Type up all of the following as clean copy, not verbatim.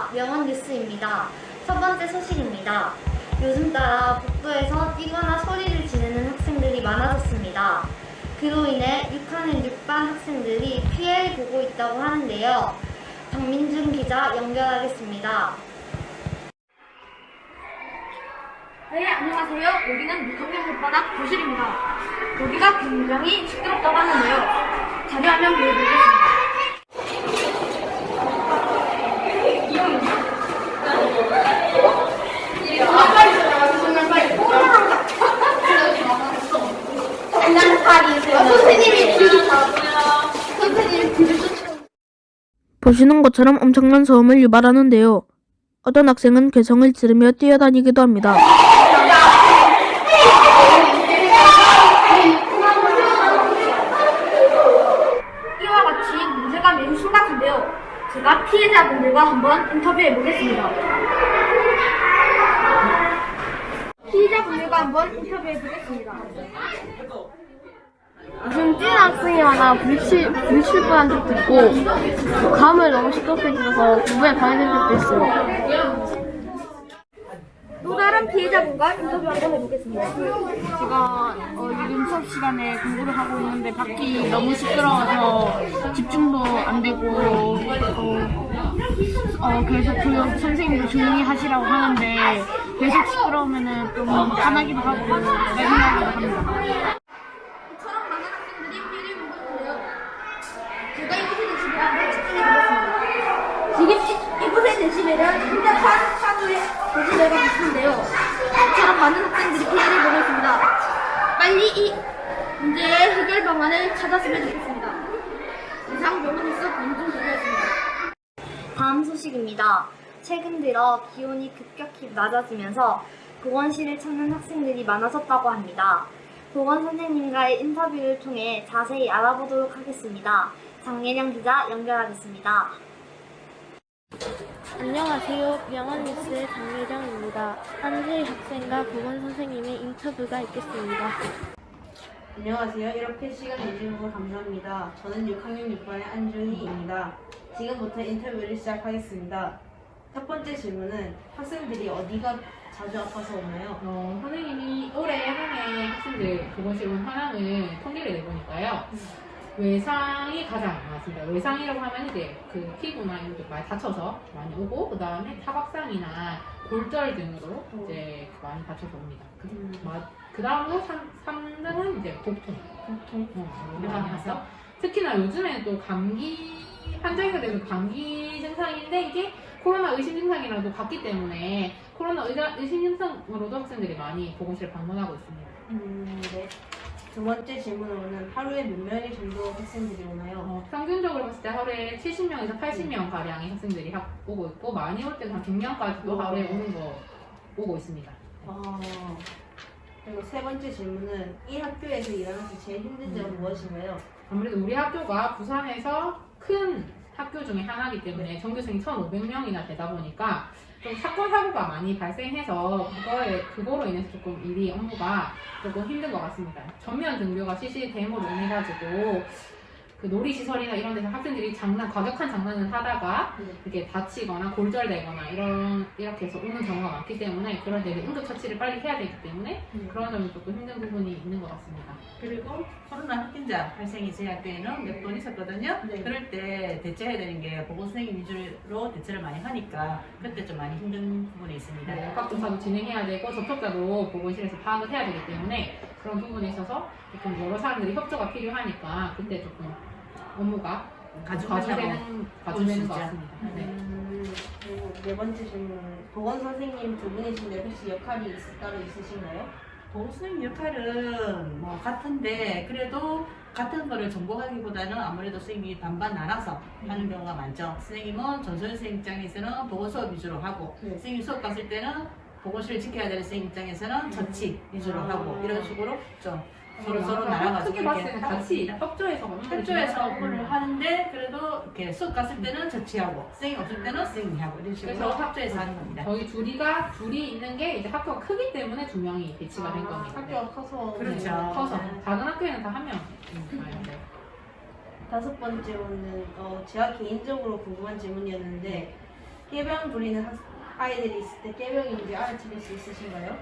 안녕하십니까. 명언 뉴스입니다. 첫 번째 소식입니다. 요즘 따라 복도에서 뛰거나 소리를 지르는 학생들이 많아졌습니다. 그로 인해 6학년 6반 학생들이 피해를 보고 있다고 하는데요. 박민준 기자 연결하겠습니다. 네, 안녕하세요. 여기는 6학년 6반학 교실입니다. 여기가 굉장히 시끄럽다고 하는데요. 자료화면 보여드리겠습니다. 보시는 것처럼 엄청난 소음을 유발하는데요. 어떤 학생은 괴성을 지르며 뛰어다니기도 합니다. 이와 같이 문제가 매우 심각한데요. 제가 피해자분들과 한번 인터뷰해 보겠습니다. 피해자분들과 한번 인터뷰해 보겠습니다. 요즘 뛰는 학생이 많아 불출분한 적도 있고 감을 너무 시끄럽게 들어서 공부에 방해된 적도 있어요. 또 다른 피해자분과 인터뷰 한번 해보겠습니다. 제가 요즘 수업 시간에 공부를 하고 있는데 밖이 너무 시끄러워서 집중도 안 되고 계속 선생님도 조용히 하시라고 하는데 계속 시끄러우면은 좀 화나기도 하고 짜증나기도 합니다. 처럼 많은 학생들이 피해를 보고 있는데요. 제가 이곳의 데시벨을 한번 측정해 보겠습니다. 지금 이곳의 데시벨은 현재 파도의 데시벨과 비슷한데요. 이처럼 많은 학생들이 피해를 보고 있습니다. 빨리 이 문제의 해결 방안을 찾았으면 좋겠습니다. 이상 명언뉴스 권준 기자였습니다. 다음 소식입니다. 최근 들어 기온이 급격히 낮아지면서 보건실을 찾는 학생들이 많아졌다고 합니다. 보건 선생님과의 인터뷰를 통해 자세히 알아보도록 하겠습니다. 장예령 기자 연결하겠습니다. 안녕하세요. 명언뉴스의 장예정입니다. 한주희 학생과 보건 선생님의 인터뷰가 있겠습니다. 안녕하세요. 이렇게 시간 내주셔서 감사합니다. 저는 6학년 6반의 안준희입니다. 지금부터 인터뷰를 시작하겠습니다. 첫 번째 질문은 학생들이 어디가 자주 아파서 오나요? 선생님이 올해 한 해 학생들 보건실 온 현황을 통계를 내보니까요. 외상이 가장 많았습니다. 외상이라고 하면 이제 그 피부나 이런 게 많이 다쳐서 많이 오고, 그 다음에 타박상이나 골절 등으로 이제 많이 다쳐서 옵니다. 그 다음으로 3등은 이제 복통. 많이 와서 특히나 요즘에는 또 감기 환자가 돼서 감기 증상인데 이게 코로나 의심 증상이랑도 같기 때문에 코로나 의심 증상으로도 학생들이 많이 보건실을 방문하고 있습니다. 네. 두 번째 질문으로는 하루에 몇 명이 정도 학생들이 오나요? 평균적으로 봤을 때 하루에 70명에서 80명 가량의 학생들이 오고 있고, 많이 올 때는 한 100명까지도 하루에 오는 거 오고 있습니다. 그리고 세 번째 질문은 이 학교에서 일하면서 제일 힘든 점은 무엇인가요? 아무래도 우리 학교가 부산에서 큰 학교 중에 하나이기 때문에 전교생이 1,500명이나 되다 보니까 좀 사건 사고가 많이 발생해서 그거로 인해서 조금 업무가 조금 힘든 것 같습니다. 전면 등교가 실시됨으로 인해 가지고 그 놀이시설이나 이런 데서 학생들이 과격한 장난을 하다가 이렇게 다치거나 골절되거나 이렇게 해서 오는 경우가 많기 때문에 그런 데 응급처치를 빨리 해야 되기 때문에 그런 점이 조금 힘든 부분이 있는 것 같습니다. 그리고 코로나 확진자 발생이 저희 학교에는 몇 번 있었거든요. 그럴 때 대처해야 되는 게 보건선생님 위주로 대처를 많이 하니까 그때 좀 많이 힘든 부분이 있습니다. 네, 역학조사도 진행해야 되고 접촉자도 보건실에서 파악을 해야 되기 때문에 그런 부분에 있어서 조금 여러 사람들이 협조가 필요하니까 그때 조금 업무가 과주되는 것 같습니다. 그리고 네 번째 질문은 보건 선생님 두 분이신데 혹시 역할이 따로 있으신가요? 보건선생님 역할은 뭐 같은데 그래도 같은 거를 전공하기보다는 아무래도 선생님이 반반 나눠서 하는 경우가 많죠. 선생님은 전소연 선생님 입장에서는 보건 수업 위주로 하고 선생님 수업 갔을 때는 보건실을 지켜야 되는 선생님 입장에서는 처치 위주로 하고 이런 식으로 좀 서로 나눠가지고 크게 봤을 때는 같이 협조해서 업무를 하는데 그래도 이렇게 수업 갔을 때는 처치하고 선생님 없을 때는 선생님이 하고 이런 식으로 그래서 협조해서 하는 겁니다. 저희 둘이 있는 게 이제 학교가 크기 때문에 2명이 배치가 된 겁니다. 학교가 커서 그렇죠. 커서 다른 학교에는 다 한 명. 네. 다섯 번째로는 제가 개인적으로 궁금한 질문이었는데 깨병 부리는 아이들이 있을 때 깨병인지 알아차릴 수 있으신가요?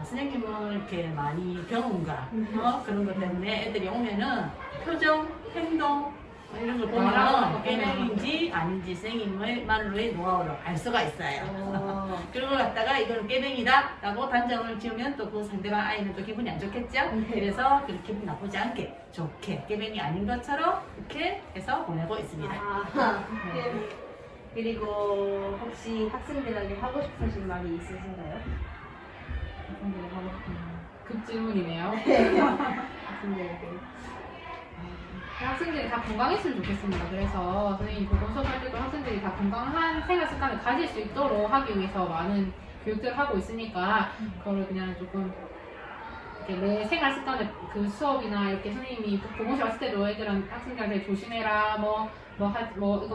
선생님은 이렇게 많이 경험과 그런 것 때문에 애들이 오면은 표정, 행동 이런 걸 보면 깨병인지 아닌지 선생님만으로의 노하우를 알 수가 있어요. 그런 걸 갖다가 이걸 깨병이다 라고 단정을 지으면 또 그 상대방 아이는 또 기분이 안 좋겠죠? 그래서 그렇게 기분 나쁘지 않게 좋게 깨병이 아닌 것처럼 이렇게 해서 보내고 있습니다. 그리고 혹시 학생들에게 하고 싶으신 말이 있으신가요? 급질문이네요. 학생들이 다 건강했으면 좋겠습니다. 그래서 선생님 보건 수업 할 때도 학생들이 다 건강한 생활 습관을 가질 수 있도록 하기 위해서 많은 교육들을 하고 있으니까 그거를 그냥 조금 이렇게 내 생활 습관을 그 수업이나 이렇게 선생님이 보건실 왔을 때도 애들은 학생들한테 조심해라 이거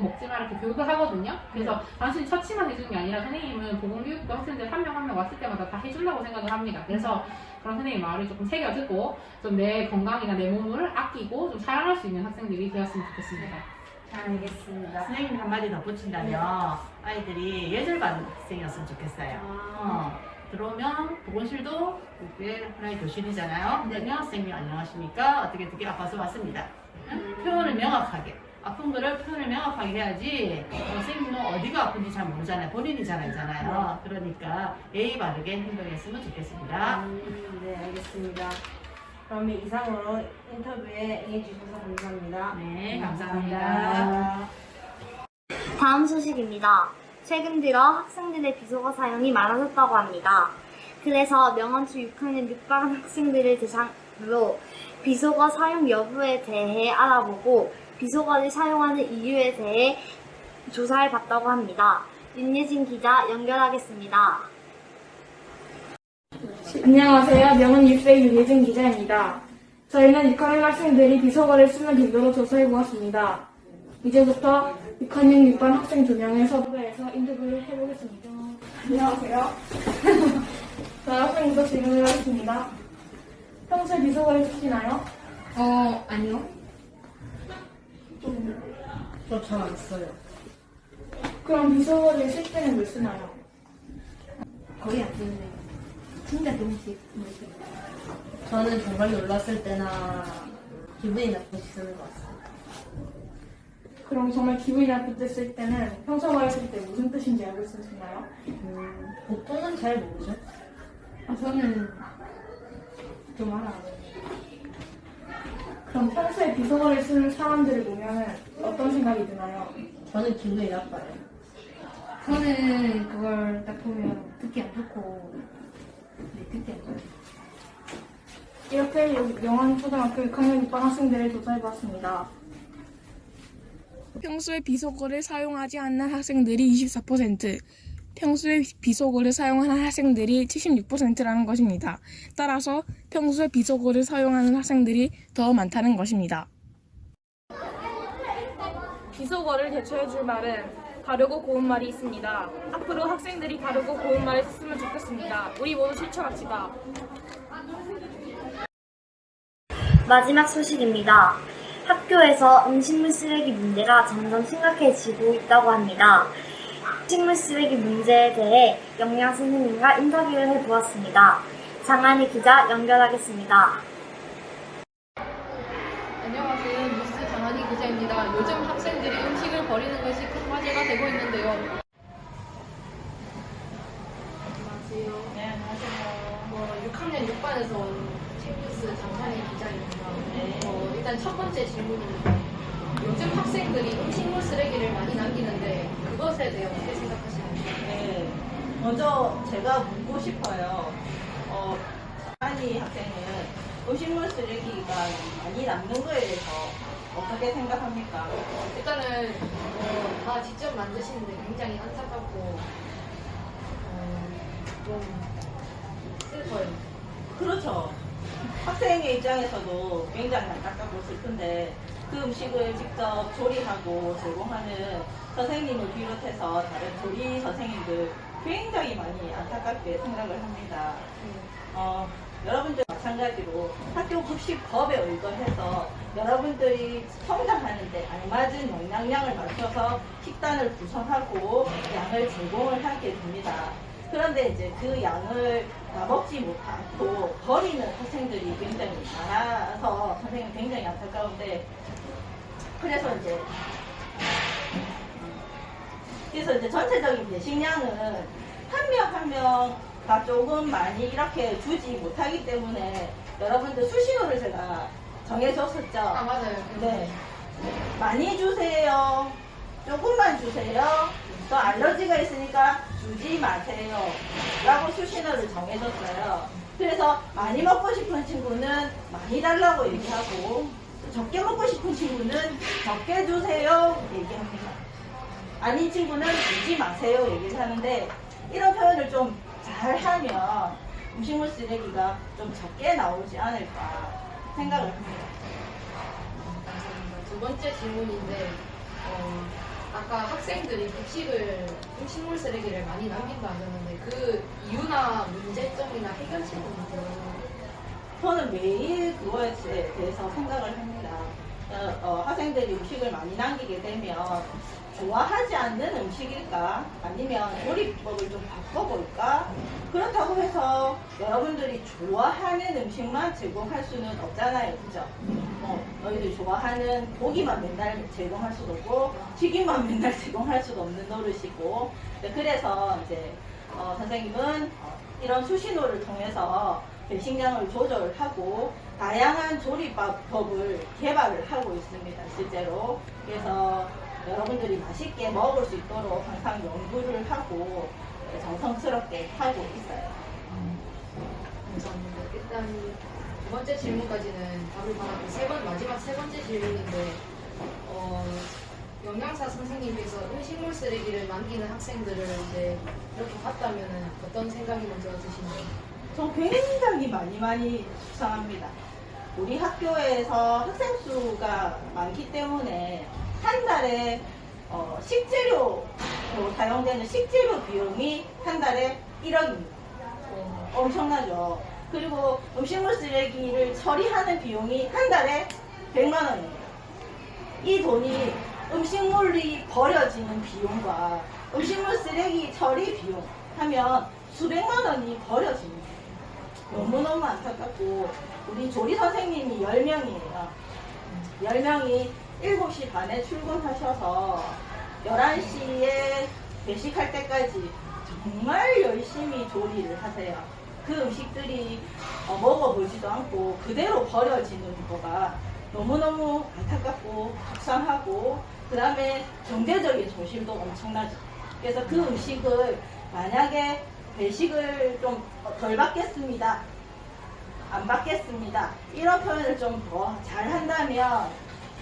먹지 마라 이렇게 교육을 하거든요. 그래서 단순히 처치만 해주는 게 아니라 선생님은 보건교육도 학생들 한 명 한 명 왔을 때마다 다 해준다고 생각을 합니다. 그래서 그런 선생님 말을 조금 새겨듣고 좀 내 건강이나 내 몸을 아끼고 좀 사랑할 수 있는 학생들이 되었으면 좋겠습니다. 알겠습니다. 선생님이 한마디 덧붙인다면 아이들이 예절받은 학생이었으면 좋겠어요. 들어오면 보건실도 이게 하나의 교실이잖아요. 그러면 선생님이 안녕하십니까? 어떻게 아파서 왔습니다. 표현을 명확하게 아픈 거를 표현을 명확하게 해야지 선생님은 어디가 아픈지 잘 모르잖아요. 본인이 잘 알잖아요. 그러니까 예의 바르게 행동했으면 좋겠습니다. 네, 알겠습니다. 그러면 이상으로 인터뷰에 응해주셔서 감사합니다. 네, 감사합니다. 다음 소식입니다. 최근 들어 학생들의 비속어 사용이 많아졌다고 합니다. 그래서 명원초 6학년 6반 학생들을 대상으로 비속어 사용 여부에 대해 알아보고 비속어를 사용하는 이유에 대해 조사를 받다고 합니다. 윤예진 기자 연결하겠습니다. 안녕하세요. 명은 뉴스의 윤예진 기자입니다. 저희는 6학년 학생들이 비속어를 쓰는 빈도로 조사해보았습니다. 이제부터 6학년 6반 학생 2명을 섭외해서 인터뷰를 해보겠습니다. 안녕하세요. 자, 학생부터 질문을 하겠습니다. 평소에 비속어를 쓰시나요? 아니요. 저 잘 안 써요. 그럼 비속어를 쓸 때는 뭘 쓰나요? 거의 안 쓰는데 진짜 조금씩 저는 정말 놀랐을 때나 기분이 나쁠 때 쓰는 것 같습니다. 그럼 정말 기분이 나쁠 때 쓸 때는 평소 말을 쓸 때 무슨 뜻인지 알고 쓰시나요? 보통은 잘 모르죠. 저는 좀 알아요. 그럼 평소에 비속어를 쓰는 사람들을 보면 어떤 생각이 드나요? 저는 기분이 나빠요. 저는 그걸 딱 보면 듣기 안 좋고 듣기 안 좋아요. 이렇게 영원초등학교 6학년 6반 학생들을 조사해봤습니다. 평소에 비속어를 사용하지 않는 학생들이 24%, 평소에 비속어를 사용하는 학생들이 76%라는 것입니다. 따라서 평소에 비속어를 사용하는 학생들이 더 많다는 것입니다. 비속어를 대체해줄 말은 다르고 고운 말이 있습니다. 앞으로 학생들이 다르고 고운 말을 썼으면 좋겠습니다. 우리 모두 실천합시다. 마지막 소식입니다. 학교에서 음식물 쓰레기 문제가 점점 심각해지고 있다고 합니다. 음식물 쓰레기 문제에 대해 영양 선생님과 인터뷰를 해보았습니다. 장한희 기자 연결하겠습니다. 안녕하세요. 뉴스 장한희 기자입니다. 요즘 학생들이 음식을 버리는 것이 큰 화제가 되고 있는데요. 안녕하세요. 네, 안녕하세요. 6학년 6반에서 온 책뉴스 장한희 기자입니다. 일단 첫 번째 질문입니다. 요즘 학생들이 음식물 쓰레기를 많이 남기는데 그것에 대해 어떻게 생각하시나요? 네, 먼저 제가 묻고 싶어요. 아니 학생은 음식물 쓰레기가 많이 남는 거에 대해서 어떻게 생각합니까? 일단은 다 직접 만드시는데 굉장히 안타깝고 좀 슬퍼요. 그렇죠. 학생의 입장에서도 굉장히 안타깝고 슬픈데 그 음식을 직접 조리하고 제공하는 선생님을 비롯해서 다른 조리 선생님들 굉장히 많이 안타깝게 생각을 합니다. 여러분들 마찬가지로 학교 급식법에 의거해서 여러분들이 성장하는데 알맞은 영양량을 맞춰서 식단을 구성하고 양을 제공을 하게 됩니다. 그런데 이제 그 양을 다 먹지 못하고 버리는 학생들이 굉장히 많아서 선생님 굉장히 안타까운데, 그래서 이제 전체적인 배식량은 한 명 한 명 다 조금 많이 이렇게 주지 못하기 때문에 여러분들 수신호를 제가 정해줬었죠. 아, 맞아요. 네. 많이 주세요. 조금만 주세요. 또 알러지가 있으니까 주지 마세요. 라고 수신호를 정해줬어요. 그래서 많이 먹고 싶은 친구는 많이 달라고 얘기하고, 적게 먹고 싶은 친구는 적게 주세요 얘기합니다. 아닌 친구는 주지 마세요 얘기를 하는데, 이런 표현을 좀 잘하면 음식물 쓰레기가 좀 적게 나오지 않을까 생각을 합니다. 두 번째 질문인데, 아까 학생들이 음식물 쓰레기를 많이 남긴다 하셨는데 그 이유나 문제점이나 해결책은 뭐예요? 저는 매일 그거에 대해서 생각을 합니다. 학생들이 음식을 많이 남기게 되면 좋아하지 않는 음식일까? 아니면 조리법을 좀 바꿔볼까? 그렇다고 해서 여러분들이 좋아하는 음식만 제공할 수는 없잖아요. 그죠? 너희들 좋아하는 고기만 맨날 제공할 수도 없고 튀김만 맨날 제공할 수도 없는 노릇이고, 그래서 이제 선생님은 이런 수신호를 통해서 배식량을 조절하고 다양한 조리법을 개발을 하고 있습니다. 실제로. 그래서 여러분들이 맛있게 먹을 수 있도록 항상 연구를 하고 정성스럽게 하고 있어요. 감사합니다. 일단 두 번째 질문까지는 답을 받았고 마지막 세 번째 질문인데, 영양사 선생님께서 음식물 쓰레기를 남기는 학생들을 이제 이렇게 봤다면은 어떤 생각이 먼저 드시나요? 저 굉장히 많이 속상합니다. 우리 학교에서 학생 수가 많기 때문에 한 달에 식재료로 사용되는 식재료 비용이 한 달에 1억입니다. 엄청나죠. 그리고 음식물 쓰레기를 처리하는 비용이 한 달에 100만 원입니다. 이 돈이 음식물이 버려지는 비용과 음식물 쓰레기 처리 비용 하면 수백만 원이 버려집니다. 너무너무 안타깝고, 우리 조리 선생님이 10명이에요. 10명이 7시 반에 출근하셔서 11시에 배식할 때까지 정말 열심히 조리를 하세요. 그 음식들이 먹어보지도 않고 그대로 버려지는 거가 너무너무 안타깝고 속상하고, 그 다음에 경제적인 손실도 엄청나죠. 그래서 그 음식을 만약에 배식을 좀 덜 받겠습니다, 안 받겠습니다, 이런 표현을 좀 더 잘한다면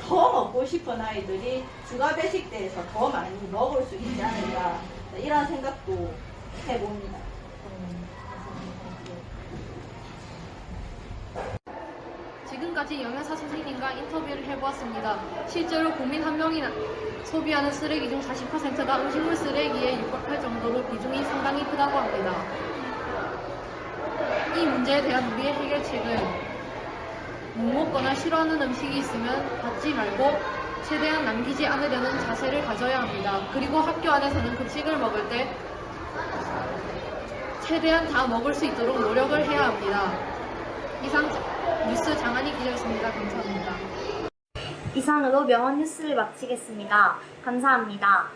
더 먹고 싶은 아이들이 추가 배식 때에서 더 많이 먹을 수 있지 않을까, 이런 생각도 해봅니다. 지금까지 영양사 선생님과 인터뷰를 해보았습니다. 실제로 국민 한 명이 소비하는 쓰레기 중 40%가 음식물 쓰레기에 육박할 정도로 비중이 상당히 크다고 합니다. 이 문제에 대한 우리의 해결책은 못 먹거나 싫어하는 음식이 있으면 받지 말고 최대한 남기지 않으려는 자세를 가져야 합니다. 그리고 학교 안에서는 급식을 먹을 때 최대한 다 먹을 수 있도록 노력을 해야 합니다. 이상 뉴스 장한희 기자였습니다. 감사합니다. 이상으로 명언 뉴스를 마치겠습니다. 감사합니다.